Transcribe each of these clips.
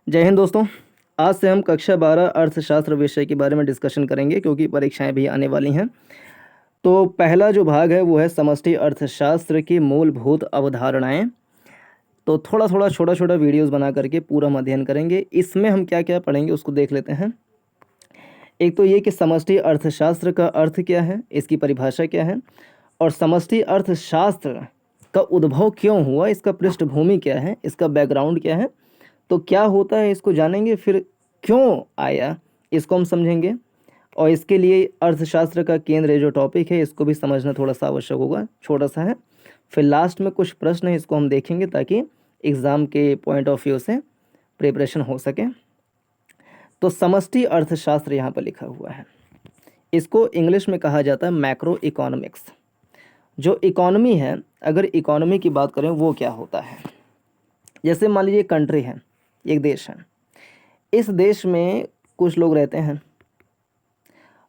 जय हिंद दोस्तों। आज से हम कक्षा 12 अर्थशास्त्र विषय के बारे में डिस्कशन करेंगे क्योंकि परीक्षाएं भी आने वाली हैं। तो पहला जो भाग है वो है समष्टि अर्थशास्त्र की मूलभूत अवधारणाएं। तो थोड़ा थोड़ा छोटा छोटा वीडियोस बना करके पूरा हम अध्ययन करेंगे। इसमें हम क्या क्या पढ़ेंगे उसको देख लेते हैं। एक तो ये कि समष्टि अर्थशास्त्र का अर्थ क्या है, इसकी परिभाषा क्या है, और समष्टि अर्थशास्त्र का उद्भव क्यों हुआ, इसका पृष्ठभूमि क्या है, इसका बैकग्राउंड क्या है, तो क्या होता है इसको जानेंगे। फिर क्यों आया इसको हम समझेंगे, और इसके लिए अर्थशास्त्र का केंद्र जो टॉपिक है इसको भी समझना थोड़ा सा आवश्यक होगा, छोटा सा है। फिर लास्ट में कुछ प्रश्न है इसको हम देखेंगे ताकि एग्ज़ाम के पॉइंट ऑफ व्यू से प्रिपरेशन हो सके। तो समष्टि अर्थशास्त्र यहाँ पर लिखा हुआ है, इसको इंग्लिश में कहा जाता है मैक्रो इकोनॉमिक्स। जो इकोनॉमी है, अगर इकोनॉमी की बात करें वो क्या होता है, जैसे मान लीजिए कंट्री है, एक देश है, इस देश में कुछ लोग रहते हैं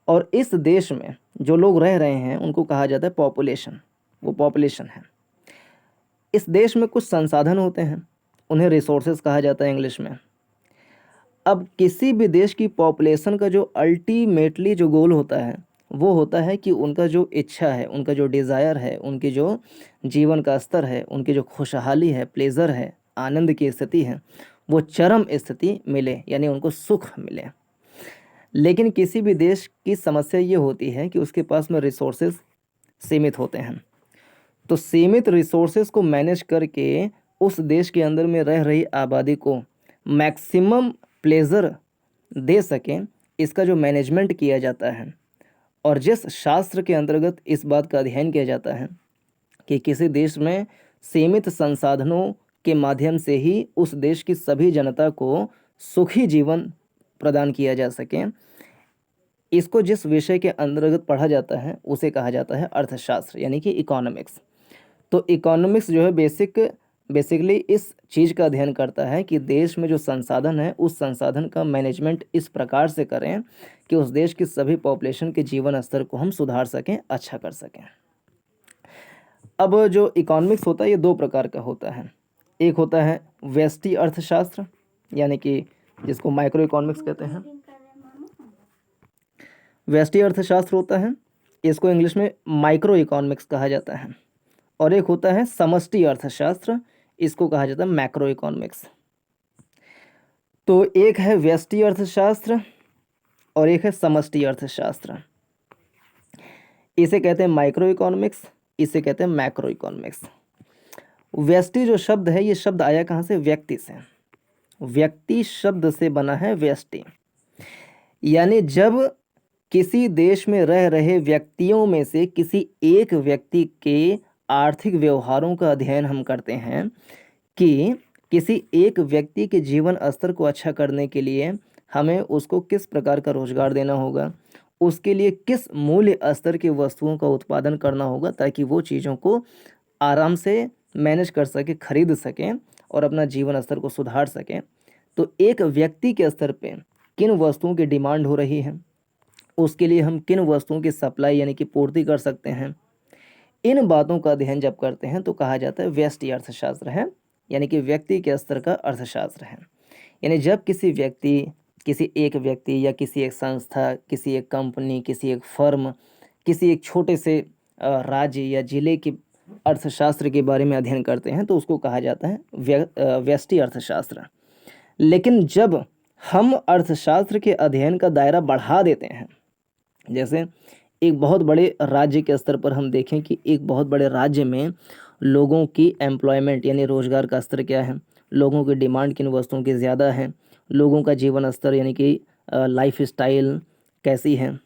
और इस देश में जो लोग रह रहे हैं उनको कहा जाता है पॉपुलेशन, वो पॉपुलेशन है। इस देश में कुछ संसाधन होते हैं, उन्हें रिसोर्सेज कहा जाता है इंग्लिश में। अब किसी भी देश की पॉपुलेशन का जो अल्टीमेटली जो गोल होता है वो होता है कि उनका जो इच्छा है, उनका जो डिज़ायर है, उनकी जो जीवन का स्तर है, उनकी जो खुशहाली है, प्लेजर है, आनंद की स्थिति है, वो चरम स्थिति मिले, यानी उनको सुख मिले। लेकिन किसी भी देश की समस्या ये होती है कि उसके पास में रिसोर्सेज सीमित होते हैं। तो सीमित रिसोर्सेज को मैनेज करके उस देश के अंदर में रह रही आबादी को मैक्सिमम प्लेजर दे सकें, इसका जो मैनेजमेंट किया जाता है। और जिस शास्त्र के अंतर्गत इस बात का अध्ययन किया जाता है कि किसी देश में सीमित संसाधनों के माध्यम से ही उस देश की सभी जनता को सुखी जीवन प्रदान किया जा सके, इसको जिस विषय के अंतर्गत पढ़ा जाता है उसे कहा जाता है अर्थशास्त्र, यानी कि इकोनॉमिक्स। तो इकोनॉमिक्स जो है बेसिकली इस चीज़ का अध्ययन करता है कि देश में जो संसाधन है उस संसाधन का मैनेजमेंट इस प्रकार से करें कि उस देश की सभी पॉपुलेशन के जीवन स्तर को हम सुधार सकें, अच्छा कर सकें। अब जो इकोनॉमिक्स होता है ये दो प्रकार का होता है। एक होता है व्यष्टि अर्थशास्त्र, यानी कि जिसको माइक्रो इकोनॉमिक्स कहते हैं, व्यष्टि अर्थशास्त्र होता है, इसको इंग्लिश में माइक्रो इकोनॉमिक्स कहा जाता है। और एक होता है समष्टि अर्थशास्त्र, इसको कहा जाता है मैक्रो इकोनॉमिक्स। तो एक है व्यष्टि अर्थशास्त्र और एक है समष्टि अर्थशास्त्र। इसे कहते हैं माइक्रो इकोनॉमिक्स, इसे कहते हैं मैक्रो इकोनॉमिक्स। व्यष्टि जो शब्द है ये शब्द आया कहाँ से? व्यक्ति से। व्यक्ति शब्द से बना है व्यष्टि, यानी जब किसी देश में रह रहे व्यक्तियों में से किसी एक व्यक्ति के आर्थिक व्यवहारों का अध्ययन हम करते हैं कि किसी एक व्यक्ति के जीवन स्तर को अच्छा करने के लिए हमें उसको किस प्रकार का रोजगार देना होगा, उसके लिए किस मूल्य स्तर की वस्तुओं का उत्पादन करना होगा ताकि वो चीज़ों को आराम से मैनेज कर सके, खरीद सकें और अपना जीवन स्तर को सुधार सकें। तो एक व्यक्ति के स्तर पे किन वस्तुओं की डिमांड हो रही है, उसके लिए हम किन वस्तुओं की सप्लाई यानी कि पूर्ति कर सकते हैं, इन बातों का अध्ययन जब करते हैं तो कहा जाता है व्यष्टि अर्थशास्त्र है, यानी कि व्यक्ति के स्तर का अर्थशास्त्र है। यानी जब किसी एक व्यक्ति या किसी एक संस्था, किसी एक कंपनी, किसी एक फर्म, किसी एक छोटे से राज्य या जिले के अर्थशास्त्र के बारे में अध्ययन करते हैं तो उसको कहा जाता है व्यष्टि अर्थशास्त्र। लेकिन जब हम अर्थशास्त्र के अध्ययन का दायरा बढ़ा देते हैं, जैसे एक बहुत बड़े राज्य के स्तर पर हम देखें कि एक बहुत बड़े राज्य में लोगों की एम्प्लॉयमेंट यानी रोजगार का स्तर क्या है, लोगों की डिमांड किन वस्तुओं की ज़्यादा है, लोगों का जीवन स्तर यानी कि लाइफ स्टाइल कैसी है।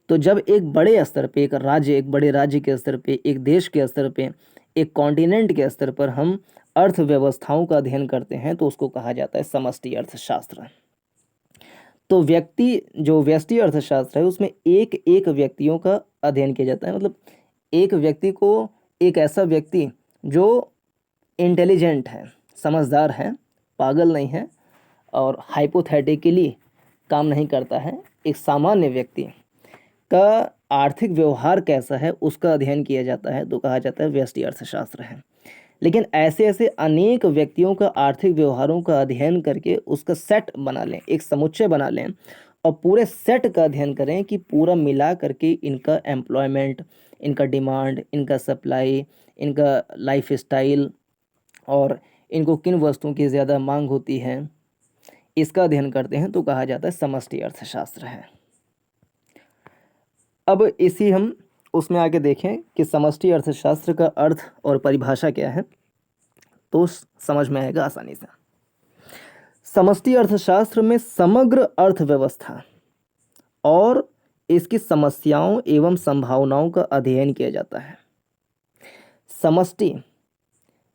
तो जब एक बड़े स्तर पे एक बड़े राज्य के स्तर पे, एक देश के स्तर पे, एक कॉन्टिनेंट के स्तर पर हम अर्थव्यवस्थाओं का अध्ययन करते हैं तो उसको कहा जाता है समष्टि अर्थशास्त्र। तो जो व्यष्टि अर्थशास्त्र है उसमें एक एक व्यक्तियों का अध्ययन किया जाता है। मतलब एक व्यक्ति को, एक ऐसा व्यक्ति जो इंटेलिजेंट है, समझदार है, पागल नहीं है और हाइपोथेटिकली काम नहीं करता है, एक सामान्य व्यक्ति का आर्थिक व्यवहार कैसा है उसका अध्ययन किया जाता है तो कहा जाता है व्यष्टि अर्थशास्त्र है। लेकिन ऐसे ऐसे अनेक व्यक्तियों का आर्थिक व्यवहारों का अध्ययन करके उसका सेट बना लें, एक समुच्चय बना लें और पूरे सेट का अध्ययन करें कि पूरा मिला करके इनका एम्प्लॉयमेंट, इनका डिमांड, इनका सप्लाई, इनका लाइफ स्टाइल और इनको किन वस्तुओं की ज़्यादा मांग होती है, इसका अध्ययन करते हैं तो कहा जाता है समष्टि अर्थशास्त्र है। अब इसी हम उसमें आगे देखें कि समष्टि अर्थशास्त्र का अर्थ और परिभाषा क्या है, तो समझ में आएगा आसानी से। समष्टि अर्थशास्त्र में समग्र अर्थव्यवस्था और इसकी समस्याओं एवं संभावनाओं का अध्ययन किया जाता है। समष्टि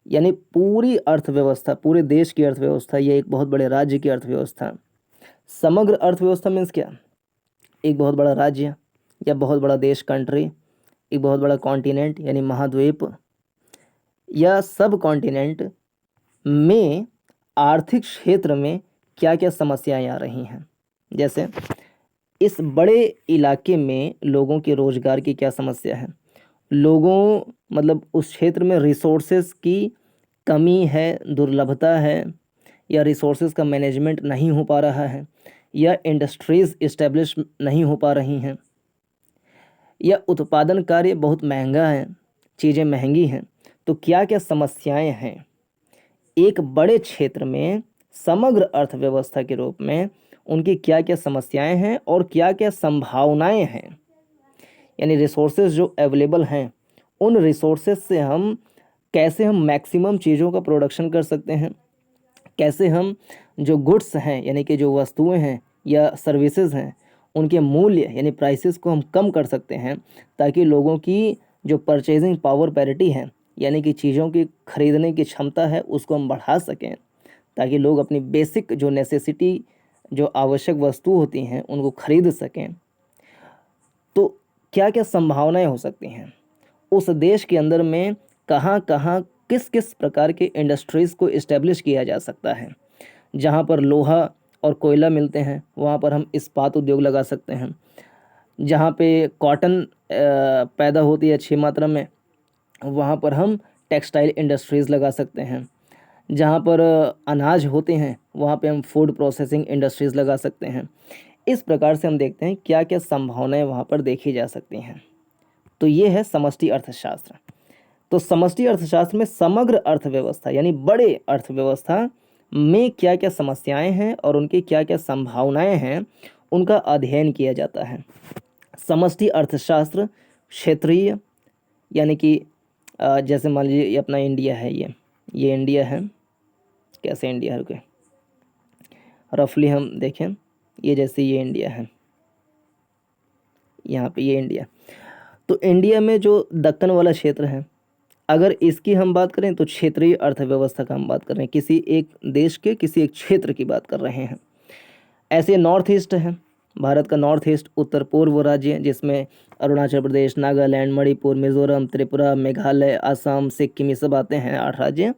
यानी पूरी अर्थव्यवस्था, पूरे देश की अर्थव्यवस्था या एक बहुत बड़े राज्य की अर्थव्यवस्था। समग्र अर्थव्यवस्था मीन्स क्या? एक बहुत बड़ा राज्य या बहुत बड़ा देश, कंट्री, एक बहुत बड़ा कॉन्टिनेंट यानी महाद्वीप या सब कॉन्टिनेंट में आर्थिक क्षेत्र में क्या क्या समस्याएं आ रही हैं। जैसे इस बड़े इलाके में लोगों के रोजगार की क्या समस्या है, लोगों मतलब उस क्षेत्र में रिसोर्सेज की कमी है, दुर्लभता है, या रिसोर्सेज का मैनेजमेंट नहीं हो पा रहा है, या इंडस्ट्रीज इस्टेब्लिश नहीं हो पा रही हैं, या उत्पादन कार्य बहुत महंगा है, चीज़ें महंगी हैं। तो क्या क्या समस्याएं हैं एक बड़े क्षेत्र में समग्र अर्थव्यवस्था के रूप में, उनकी क्या क्या समस्याएं हैं और क्या क्या संभावनाएं हैं, यानी रिसोर्सेज जो अवेलेबल हैं उन रिसोर्सेज से हम कैसे हम मैक्सिमम चीज़ों का प्रोडक्शन कर सकते हैं, कैसे हम जो गुड्स हैं यानी कि जो वस्तुएं हैं या सर्विसेज हैं उनके मूल्य यानी प्राइसेस को हम कम कर सकते हैं, ताकि लोगों की जो परचेजिंग पावर पैरिटी है यानी कि चीज़ों की खरीदने की क्षमता है उसको हम बढ़ा सकें, ताकि लोग अपनी बेसिक जो नेसेसिटी, जो आवश्यक वस्तु होती हैं उनको खरीद सकें। तो क्या क्या संभावनाएं हो सकती हैं उस देश के अंदर में, कहाँ कहाँ किस किस प्रकार के इंडस्ट्रीज़ को इस्टेब्लिश किया जा सकता है। जहाँ पर लोहा और कोयला मिलते हैं वहाँ पर हम इस्पात उद्योग लगा सकते हैं। जहाँ पे कॉटन पैदा होती है अच्छी मात्रा में वहाँ पर हम टेक्सटाइल इंडस्ट्रीज़ लगा सकते हैं। जहाँ पर अनाज होते हैं वहाँ पे हम फूड प्रोसेसिंग इंडस्ट्रीज़ लगा सकते हैं। इस प्रकार से हम देखते हैं क्या क्या संभावनाएं वहाँ पर देखी जा सकती हैं। तो ये है समष्टि अर्थशास्त्र। तो समष्टि अर्थशास्त्र में समग्र अर्थव्यवस्था यानी बड़े अर्थव्यवस्था में क्या क्या समस्याएं हैं और उनकी क्या क्या संभावनाएं हैं उनका अध्ययन किया जाता है। समष्टि अर्थशास्त्र क्षेत्रीय यानी कि जैसे मान लीजिए ये अपना इंडिया है, ये इंडिया है। कैसे इंडिया है, रुके रफली हम देखें, ये जैसे ये इंडिया है, यहाँ पे ये इंडिया। तो इंडिया में जो दक्कन वाला क्षेत्र है, अगर इसकी हम बात करें तो क्षेत्रीय अर्थव्यवस्था का हम बात कर रहे हैं, किसी एक देश के किसी एक क्षेत्र की बात कर रहे हैं। ऐसे नॉर्थ ईस्ट है, भारत का नॉर्थ ईस्ट उत्तर पूर्व राज्य जिसमें अरुणाचल प्रदेश, नागालैंड, मणिपुर, मिजोरम, त्रिपुरा, मेघालय, असम, सिक्किम ये सब आते हैं 8 राज्य।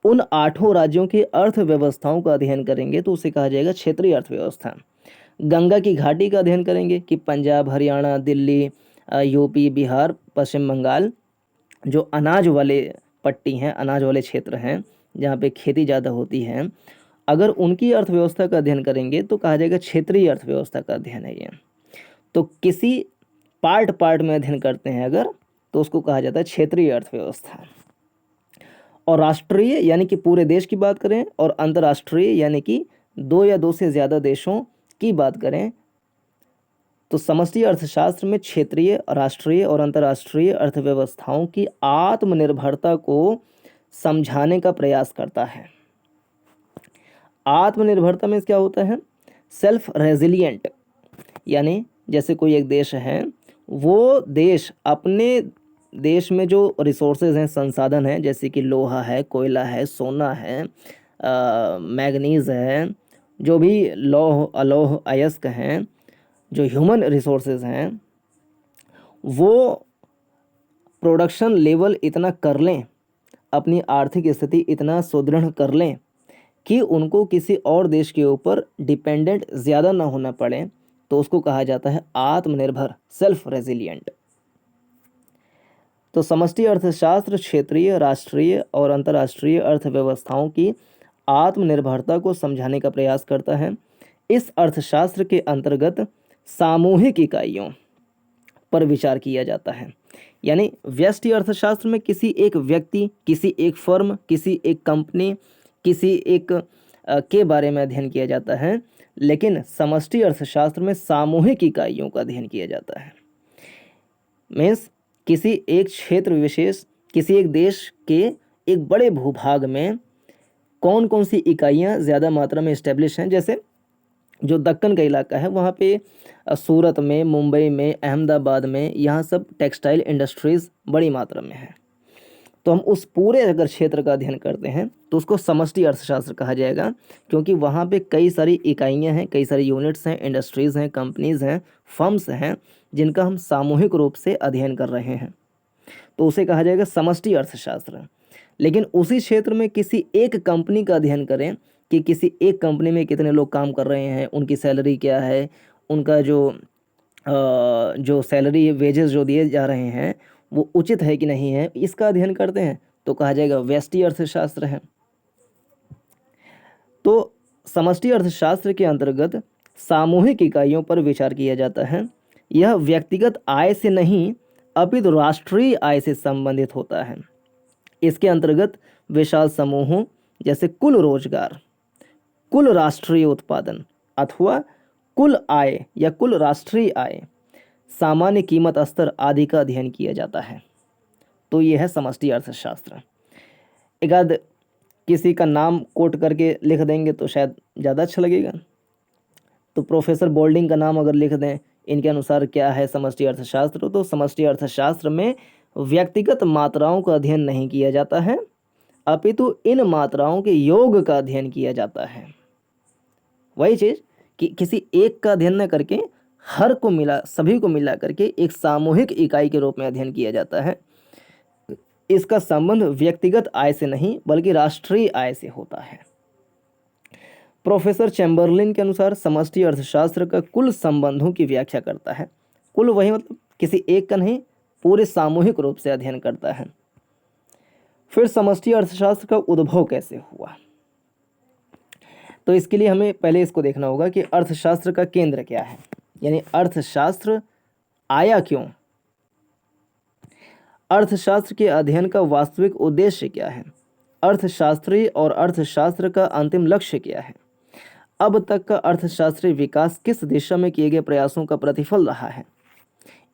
उन 8 राज्यों की अर्थव्यवस्थाओं का अध्ययन करेंगे तो उसे कहा जाएगा क्षेत्रीय अर्थव्यवस्था। गंगा की घाटी का अध्ययन करेंगे कि पंजाब, हरियाणा, दिल्ली, यूपी, बिहार, पश्चिम बंगाल जो अनाज वाले पट्टी हैं, अनाज वाले क्षेत्र हैं जहाँ पे खेती ज़्यादा होती है, अगर उनकी अर्थव्यवस्था का अध्ययन करेंगे तो कहा जाएगा क्षेत्रीय अर्थव्यवस्था का अध्ययन है ये। तो किसी पार्ट पार्ट में अध्ययन करते हैं अगर, तो उसको कहा जाता है क्षेत्रीय अर्थव्यवस्था। और राष्ट्रीय यानी कि पूरे देश की बात करें, और अंतर्राष्ट्रीय यानी कि 2 या 2 से ज़्यादा देशों की बात करें, तो समष्टि अर्थशास्त्र में क्षेत्रीय, राष्ट्रीय और अंतर्राष्ट्रीय अर्थव्यवस्थाओं की आत्मनिर्भरता को समझाने का प्रयास करता है। आत्मनिर्भरता में क्या होता है? सेल्फ रेजिलिएंट, यानी जैसे कोई एक देश है, वो देश अपने देश में जो रिसोर्सेज हैं, संसाधन हैं, जैसे कि लोहा है, कोयला है, सोना है, मैग्नीज है, जो भी लौह अलोह अयस्क हैं, जो ह्यूमन रिसोर्सेज हैं, वो प्रोडक्शन लेवल इतना कर लें, अपनी आर्थिक स्थिति इतना सुदृढ़ कर लें कि उनको किसी और देश के ऊपर डिपेंडेंट ज़्यादा ना होना पड़े, तो उसको कहा जाता है आत्मनिर्भर, सेल्फ रेजिलिएंट। तो समष्टि अर्थशास्त्र क्षेत्रीय, राष्ट्रीय और अंतर्राष्ट्रीय अर्थव्यवस्थाओं की आत्मनिर्भरता को समझाने का प्रयास करता है। इस अर्थशास्त्र के अंतर्गत सामूहिक इकाइयों पर विचार किया जाता है। यानी व्यष्टि अर्थशास्त्र में किसी एक व्यक्ति, किसी एक फर्म, किसी एक कंपनी, किसी एक के बारे में अध्ययन किया जाता है, लेकिन समष्टि अर्थशास्त्र में सामूहिक इकाइयों का अध्ययन किया जाता है। मीन्स किसी एक क्षेत्र विशेष, किसी एक देश के एक बड़े भूभाग में कौन कौन सी इकाइयाँ ज़्यादा मात्रा में इस्टेब्लिश हैं। जैसे जो दक्कन का इलाका है वहाँ पे सूरत में, मुंबई में, अहमदाबाद में, यहाँ सब टेक्सटाइल इंडस्ट्रीज़ बड़ी मात्रा में है। तो हम उस पूरे अगर क्षेत्र का अध्ययन करते हैं तो उसको समष्टि अर्थशास्त्र कहा जाएगा, क्योंकि वहाँ पे कई सारी इकाइयाँ हैं, कई सारी यूनिट्स हैं, इंडस्ट्रीज़ हैं, कंपनीज़ हैं, फर्म्स हैं, जिनका हम सामूहिक रूप से अध्ययन कर रहे हैं, तो उसे कहा जाएगा समष्टि अर्थशास्त्र। लेकिन उसी क्षेत्र में किसी एक कंपनी का अध्ययन करें कि किसी एक कंपनी में कितने लोग काम कर रहे हैं, उनकी सैलरी क्या है, उनका जो सैलरी वेजेस जो दिए जा रहे हैं वो उचित है कि नहीं है, इसका अध्ययन करते हैं तो कहा जाएगा व्यष्टि अर्थशास्त्र है। तो समष्टि अर्थशास्त्र के अंतर्गत सामूहिक इकाइयों पर विचार किया जाता है। यह व्यक्तिगत आय से नहीं अपितु राष्ट्रीय आय से संबंधित होता है। इसके अंतर्गत विशाल समूहों जैसे कुल रोजगार, कुल राष्ट्रीय उत्पादन अथवा कुल आय या कुल राष्ट्रीय आय, सामान्य कीमत स्तर आदि का अध्ययन किया जाता है। तो यह है समष्टि अर्थशास्त्र। एक आध किसी का नाम कोट करके लिख देंगे तो शायद ज़्यादा अच्छा लगेगा। तो प्रोफेसर बोल्डिंग का नाम अगर लिख दें, इनके अनुसार क्या है समष्टि अर्थशास्त्र, तो समष्टि अर्थशास्त्र में व्यक्तिगत मात्राओं का अध्ययन नहीं किया जाता है, अपितु इन मात्राओं के योग का अध्ययन किया जाता है। वही चीज़ कि किसी एक का अध्ययन न करके हर को मिला, सभी को मिला करके एक सामूहिक इकाई के रूप में अध्ययन किया जाता है। इसका संबंध व्यक्तिगत आय से नहीं बल्कि राष्ट्रीय आय से होता है। प्रोफेसर चैम्बरलिन के अनुसार समष्टि अर्थशास्त्र का कुल संबंधों की व्याख्या करता है। कुल वही मतलब किसी एक का नहीं, पूरे सामूहिक रूप से अध्ययन करता है। फिर समष्टि अर्थशास्त्र का उद्भव कैसे हुआ, तो इसके लिए हमें पहले इसको देखना होगा कि अर्थशास्त्र का केंद्र क्या है, यानी अर्थशास्त्र आया क्यों, अर्थशास्त्र के अध्ययन का वास्तविक उद्देश्य क्या है, अर्थशास्त्री और अर्थशास्त्र का अंतिम लक्ष्य क्या है, अब तक का अर्थशास्त्रीय विकास किस दिशा में किए गए प्रयासों का प्रतिफल रहा है।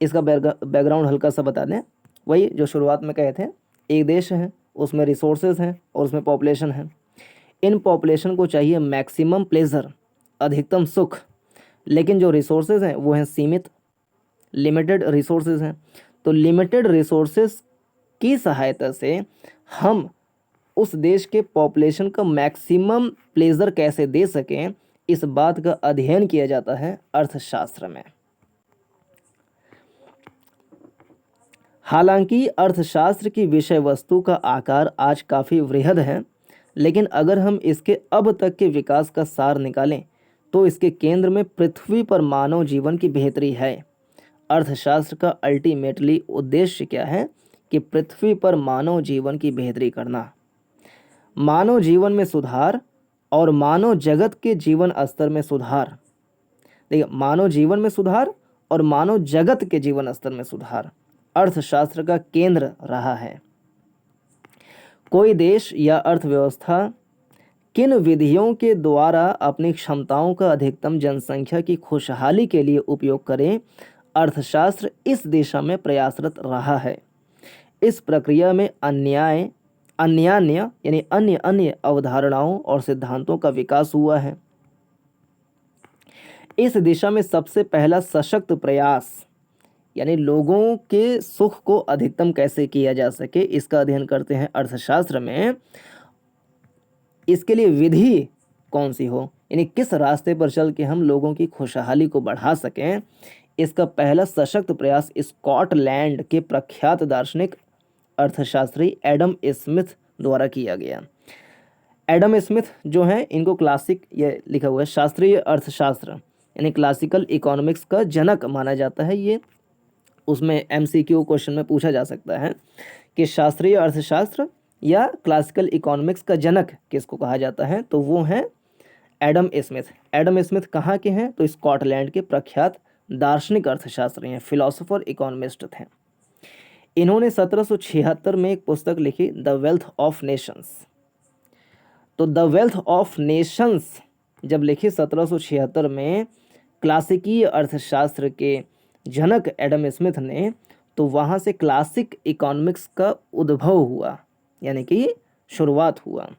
इसका बैकग्राउंड हल्का सा बता दें। वही जो शुरुआत में कहे थे, एक देश है, उसमें रिसोर्सेज हैं और उसमें पॉपुलेशन है। इन पॉपुलेशन को चाहिए मैक्सिमम प्लेजर, अधिकतम सुख, लेकिन जो रिसोर्सेज हैं वो हैं सीमित, लिमिटेड रिसोर्सेज हैं। तो लिमिटेड रिसोर्सेज की सहायता से हम उस देश के पॉपुलेशन का मैक्सिमम प्लेजर कैसे दे सकें, इस बात का अध्ययन किया जाता है अर्थशास्त्र में। हालांकि अर्थशास्त्र की विषय वस्तु का आकार आज काफ़ी वृहद है, लेकिन अगर हम इसके अब तक के विकास का सार निकालें तो इसके केंद्र में पृथ्वी पर मानव जीवन की बेहतरी है। अर्थशास्त्र का अल्टीमेटली उद्देश्य क्या है कि पृथ्वी पर मानव जीवन की बेहतरी करना, मानव जीवन में सुधार और मानव जगत के जीवन स्तर में सुधार। देखिए, मानव जीवन में सुधार और मानव जगत के जीवन स्तर में सुधार अर्थशास्त्र का केंद्र रहा है। कोई देश या अर्थव्यवस्था किन विधियों के द्वारा अपनी क्षमताओं का अधिकतम जनसंख्या की खुशहाली के लिए उपयोग करे, अर्थशास्त्र इस दिशा में प्रयासरत रहा है। इस प्रक्रिया में अन्यान्य यानी अन्य अवधारणाओं और सिद्धांतों का विकास हुआ है। इस दिशा में सबसे पहला सशक्त प्रयास यानी लोगों के सुख को अधिकतम कैसे किया जा सके, इसका अध्ययन करते हैं अर्थशास्त्र में। इसके लिए विधि कौन सी हो, यानी किस रास्ते पर चल के हम लोगों की खुशहाली को बढ़ा सकें, इसका पहला सशक्त प्रयास स्कॉटलैंड के प्रख्यात दार्शनिक अर्थशास्त्री एडम स्मिथ द्वारा किया गया। एडम स्मिथ जो हैं, इनको क्लासिक, ये लिखा हुआ है, शास्त्रीय अर्थशास्त्र यानी क्लासिकल इकोनॉमिक्स का जनक माना जाता है। ये उसमें एमसीक्यू क्वेश्चन में पूछा जा सकता है कि शास्त्रीय अर्थशास्त्र या क्लासिकल इकोनॉमिक्स का जनक किसको कहा जाता है, तो वो हैं एडम स्मिथ। एडम स्मिथ कहाँ के हैं, तो स्कॉटलैंड के प्रख्यात दार्शनिक अर्थशास्त्री हैं, फिलोसोफर इकोनॉमिस्ट थे। इन्होंने 1776 में एक पुस्तक लिखी, द वेल्थ ऑफ नेशंस। तो द वेल्थ ऑफ नेशंस जब लिखी 1776 में क्लासिकीय अर्थशास्त्र के जनक एडम स्मिथ ने, तो वहाँ से क्लासिक इकोनॉमिक्स का उद्भव हुआ, यानी कि शुरुआत हुआ।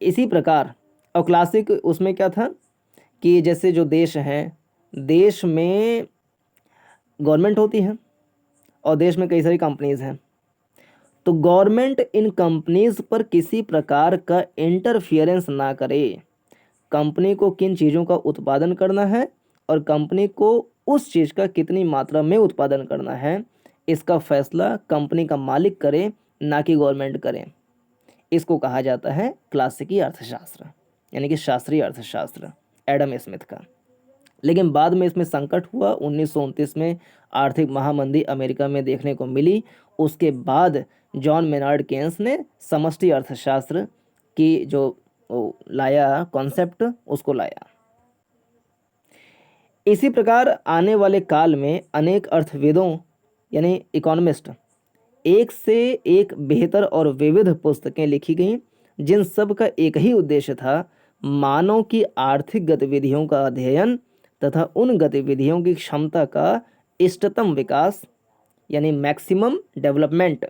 इसी प्रकार और क्लासिक उसमें क्या था कि जैसे जो देश हैं, देश में गवर्नमेंट होती है और देश में कई सारी कंपनीज हैं, तो गवर्नमेंट इन कंपनीज पर किसी प्रकार का इंटरफियरेंस ना करे। कंपनी को किन चीज़ों का उत्पादन करना है और कंपनी को उस चीज़ का कितनी मात्रा में उत्पादन करना है, इसका फैसला कंपनी का मालिक करे, ना कि गवर्नमेंट करे। इसको कहा जाता है क्लासिकी अर्थशास्त्र, यानी कि शास्त्रीय अर्थशास्त्र एडम स्मिथ का। लेकिन बाद में इसमें संकट हुआ। 1929 में आर्थिक महामंदी अमेरिका में देखने को मिली। उसके बाद जॉन मेनार्ड केन्स ने समष्टि अर्थशास्त्र की जो लाया कॉन्सेप्ट, उसको लाया। इसी प्रकार आने वाले काल में अनेक अर्थविदों यानी इकोनॉमिस्ट एक से एक बेहतर और विविध पुस्तकें लिखी गईं, जिन सब का एक ही उद्देश्य था, मानव की आर्थिक गतिविधियों का अध्ययन तथा उन गतिविधियों की क्षमता का इष्टतम विकास यानी मैक्सिमम डेवलपमेंट,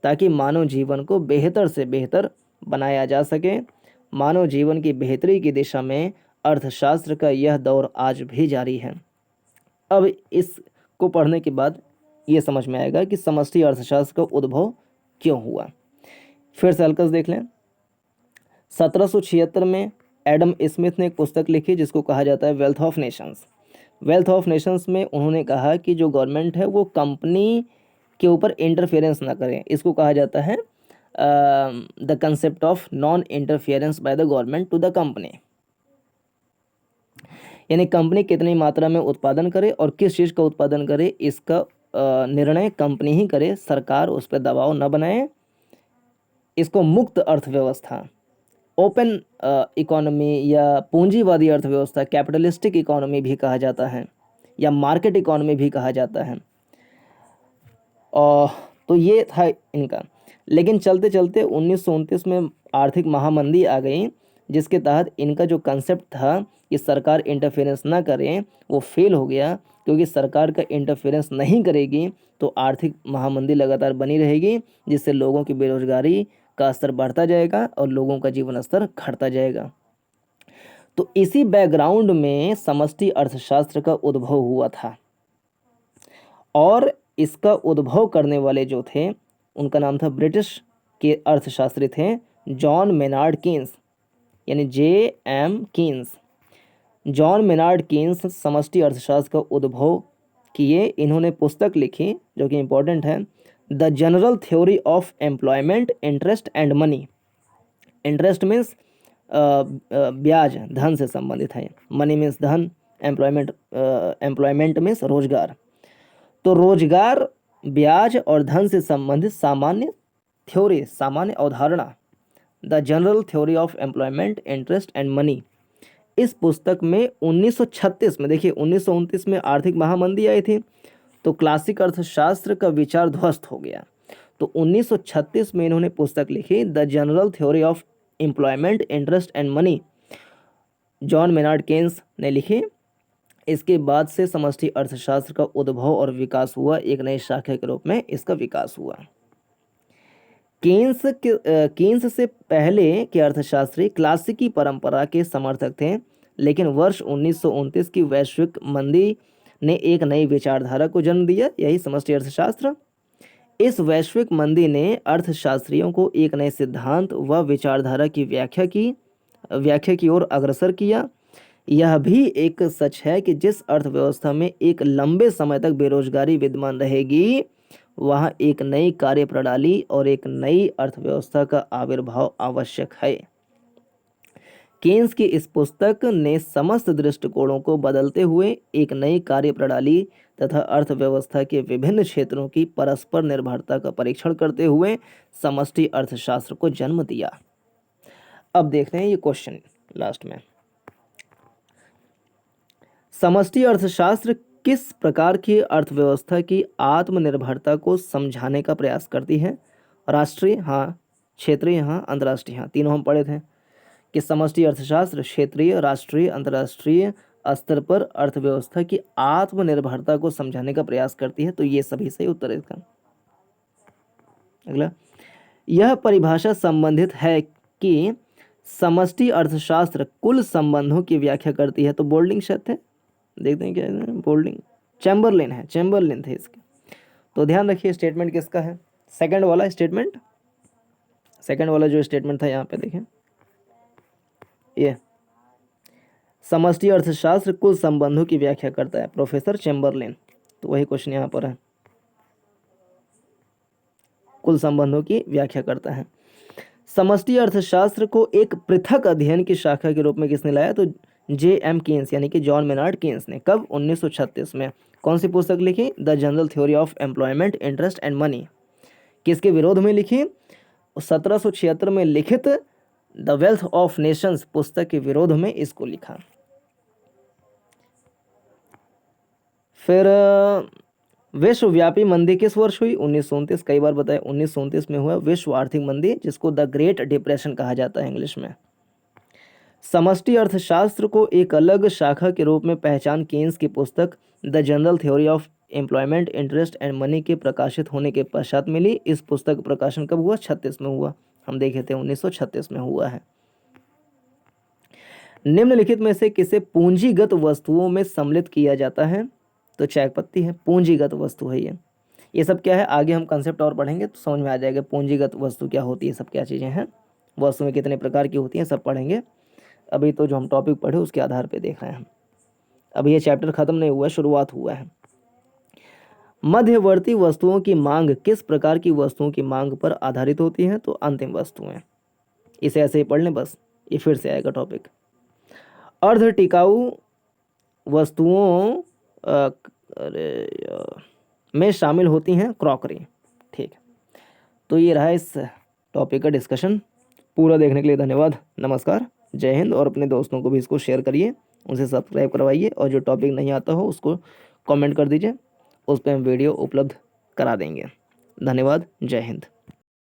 ताकि मानव जीवन को बेहतर से बेहतर बनाया जा सके। मानव जीवन की बेहतरी की दिशा में अर्थशास्त्र का यह दौर आज भी जारी है। अब इसको पढ़ने के बाद ये समझ में आएगा कि समष्टि अर्थशास्त्र का उद्भव क्यों हुआ। फिर से हल्का देख लें। 1776 में एडम स्मिथ ने एक पुस्तक लिखी जिसको कहा जाता है wealth of Nations. Wealth of Nations में उन्होंने कहा कि जो गवर्नमेंट है वो कंपनी के ऊपर इंटरफेरेंस ना करें। इसको कहा जाता है the concept of non interference by the government to the company, यानी कंपनी कितनी मात्रा में उत्पादन करे और किस चीज़ का उत्पादन करे, इसका निर्णय कंपनी ही करे, सरकार उस पर दबाव न बनाए। इसको मुक्त अर्थव्यवस्था, ओपन इकोनॉमी या पूंजीवादी अर्थव्यवस्था, कैपिटलिस्टिक इकोनॉमी भी कहा जाता है या मार्केट इकोनॉमी भी कहा जाता है। तो ये था इनका। लेकिन चलते चलते 1929 में आर्थिक महामंदी आ गई, जिसके तहत इनका जो कंसेप्ट था कि सरकार इंटरफेरेंस ना करें, वो फेल हो गया। क्योंकि सरकार का इंटरफेरेंस नहीं करेगी तो आर्थिक महामंदी लगातार बनी रहेगी, जिससे लोगों की बेरोजगारी का स्तर बढ़ता जाएगा और लोगों का जीवन स्तर घटता जाएगा। तो इसी बैकग्राउंड में समष्टि अर्थशास्त्र का उद्भव हुआ था और इसका उद्भव करने वाले जो थे उनका नाम था, ब्रिटिश के अर्थशास्त्री थे जॉन मेनार्ड कीन्स, यानी J.M. Keynes. John Maynard Keynes समष्टि अर्थशास्त्र का उद्भव किए। इन्होंने पुस्तक लिखी जो कि इम्पोर्टेंट है, the general theory of employment, interest and money. Interest means ब्याज, धन से संबंधित है। मनी मीन्स धन, एम्प्लॉयमेंट मीन्स रोजगार। तो रोजगार, ब्याज और धन से संबंधित सामान्य थ्योरी, सामान्य अवधारणा, the general theory of employment, interest and money. इस पुस्तक में 1936 में, देखिए 1929 में आर्थिक महामंदी आई थी तो क्लासिक अर्थशास्त्र का विचार ध्वस्त हो गया। तो 1936 में इन्होंने पुस्तक लिखी, the general theory of employment, interest and money, John Maynard Keynes ने लिखी। इसके बाद से समष्टि अर्थशास्त्र का उद्भव और विकास हुआ, एक नई शाखा के रूप में इसका विकास हुआ। केन्स से पहले के अर्थशास्त्री क्लासिकी परंपरा के समर्थक थे, लेकिन वर्ष 1929 की वैश्विक मंदी ने एक नई विचारधारा को जन्म दिया, यही समष्टि अर्थशास्त्र। इस वैश्विक मंदी ने अर्थशास्त्रियों को एक नए सिद्धांत व विचारधारा की व्याख्या की ओर अग्रसर किया। यह भी एक सच है कि जिस अर्थव्यवस्था में एक लंबे समय तक बेरोजगारी विद्यमान रहेगी, वहाँ एक नई कार्यप्रणाली और एक नई अर्थव्यवस्था का आविर्भाव आवश्यक है। केन्स की इस पुस्तक ने समस्त दृष्टिकोणों को बदलते हुए एक नई कार्य प्रणाली तथा अर्थव्यवस्था के विभिन्न क्षेत्रों की परस्पर निर्भरता का परीक्षण करते हुए समष्टि अर्थशास्त्र को जन्म दिया। अब देखते हैं ये क्वेश्चन लास्ट में। समष्टि अर्थशास्त्र किस प्रकार की अर्थव्यवस्था की आत्मनिर्भरता को समझाने का प्रयास करती है? राष्ट्रीय हाँ, क्षेत्रीय हाँ, अंतर्राष्ट्रीय हाँ, तीनों हम पढ़े थे कि समष्टि अर्थशास्त्र क्षेत्रीय, राष्ट्रीय, अंतर्राष्ट्रीय स्तर पर अर्थव्यवस्था की आत्मनिर्भरता को समझाने का प्रयास करती है। तो ये सभी सही उत्तर है इसका। अगला, यह परिभाषा संबंधित है कि समष्टि अर्थशास्त्र कुल संबंधों की व्याख्या करती है। तो बोल्डिंग शब्द है, देखते हैं क्या है, बोल्डिंग चैम्बरलेन है, चैम्बरलेन थे इसके। तो ध्यान रखिए स्टेटमेंट किसका है, सेकंड वाला स्टेटमेंट, सेकंड वाला जो स्टेटमेंट था यहाँ पे देखें, ये समष्टि अर्थशास्त्र कुल संबंधों की व्याख्या करता है, प्रोफेसर चैम्बरलेन। तो वही क्वेश्चन यहाँ पर है, कुल संबंधों की व्याख्या करता है। समष्टि अर्थशास्त्र को एक पृथक अध्ययन की शाखा के रूप में किसने लाया? तो J.M. केन्स यानी कि जॉन मेनार्ड केन्स ने। कब? 1936 में। कौन सी पुस्तक लिखी? The general theory of employment, interest and money. किसके विरोध में लिखी? 1776 में लिखित द वेल्थ ऑफ नेशंस पुस्तक के विरोध में इसको लिखा। फिर विश्वव्यापी मंदी किस वर्ष हुई? 1929। कई बार बताया 1929 में हुआ विश्व आर्थिक मंदी, जिसको द ग्रेट डिप्रेशन कहा जाता है इंग्लिश में। समष्टि अर्थशास्त्र को एक अलग शाखा के रूप में पहचान केन्स की पुस्तक the general theory of employment, interest and money के प्रकाशित होने के पश्चात मिली। इस पुस्तक का प्रकाशन कब हुआ? 36 में हुआ। हम देखे थे 1936 में हुआ है। निम्नलिखित में से किसे पूंजीगत वस्तुओं में सम्मिलित किया जाता है? तो चाय पत्ती है, पूंजीगत वस्तु है ये सब क्या है, आगे हम कंसेप्ट और पढ़ेंगे तो समझ में आ जाएगा पूंजीगत वस्तु क्या होती है, सब क्या चीज़ें हैं, वस्तु में कितने प्रकार की होती हैं, सब पढ़ेंगे। अभी तो जो हम टॉपिक पढ़े उसके आधार पे देख रहे हैं हम। अभी ये चैप्टर खत्म नहीं हुआ है, शुरुआत हुआ है। मध्यवर्ती वस्तुओं की मांग किस प्रकार की वस्तुओं की मांग पर आधारित होती है? तो अंतिम वस्तुएं। इसे ऐसे ही पढ़ लें बस, ये फिर से आएगा टॉपिक। अर्ध टिकाऊ वस्तुओं में शामिल होती हैं क्रॉकरी। ठीक, तो ये रहा इस टॉपिक का डिस्कशन। पूरा देखने के लिए धन्यवाद, नमस्कार, जय हिंद। और अपने दोस्तों को भी इसको शेयर करिए, उनसे सब्सक्राइब करवाइए, और जो टॉपिक नहीं आता हो उसको कमेंट कर दीजिए, उस पर हम वीडियो उपलब्ध करा देंगे। धन्यवाद, जय हिंद।